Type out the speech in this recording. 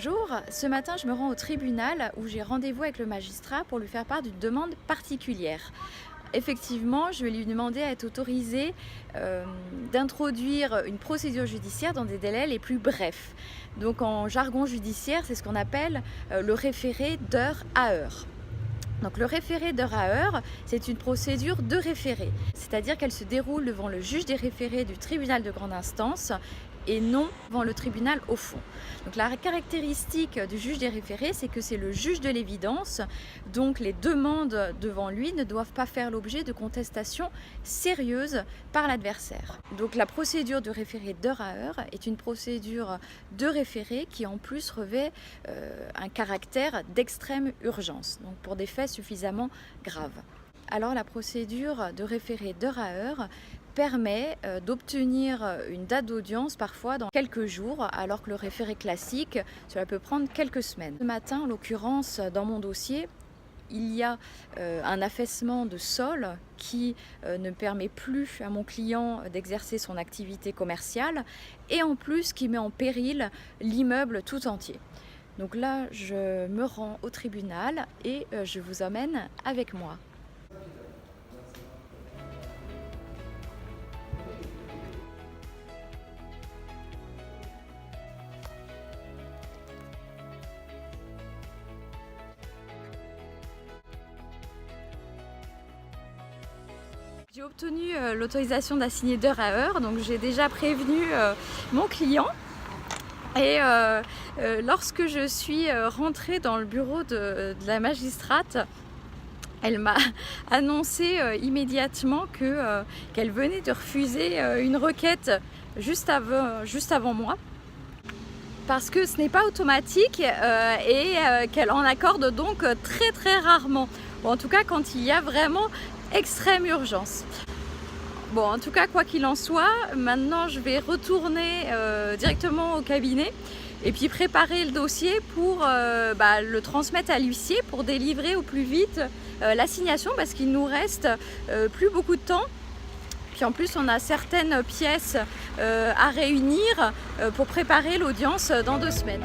Bonjour, ce matin je me rends au tribunal où j'ai rendez-vous avec le magistrat pour lui faire part d'une demande particulière. Effectivement, je vais lui demander à être autorisée d'introduire une procédure judiciaire dans des délais les plus brefs. Donc en jargon judiciaire, c'est ce qu'on appelle le référé d'heure à heure. Donc le référé d'heure à heure, c'est une procédure de référé, c'est-à-dire qu'elle se déroule devant le juge des référés du tribunal de grande instance et non devant le tribunal au fond. Donc la caractéristique du juge des référés, c'est que c'est le juge de l'évidence, donc les demandes devant lui ne doivent pas faire l'objet de contestations sérieuses par l'adversaire. Donc la procédure de référé d'heure à heure est une procédure de référé qui en plus revêt un caractère d'extrême urgence, donc pour des faits suffisamment graves. Alors la procédure de référé d'heure à heure permet d'obtenir une date d'audience parfois dans quelques jours, alors que le référé classique, cela peut prendre quelques semaines. Ce matin, en l'occurrence, dans mon dossier, il y a un affaissement de sol qui ne permet plus à mon client d'exercer son activité commerciale et en plus qui met en péril l'immeuble tout entier. Donc là, je me rends au tribunal et je vous emmène avec moi. J'ai obtenu l'autorisation d'assigner d'heure à heure, donc j'ai déjà prévenu mon client. Et lorsque je suis rentrée dans le bureau de la magistrate, elle m'a annoncé immédiatement qu'elle venait de refuser une requête juste avant moi. Parce que ce n'est pas automatique et qu'elle en accorde donc très rarement. Ou en tout cas quand il y a vraiment extrême urgence. Bon, en tout cas, quoi qu'il en soit, maintenant je vais retourner directement au cabinet et puis préparer le dossier pour le transmettre à l'huissier pour délivrer au plus vite l'assignation parce qu'il nous reste plus beaucoup de temps. Puis en plus, on a certaines pièces à réunir pour préparer l'audience dans 2 semaines.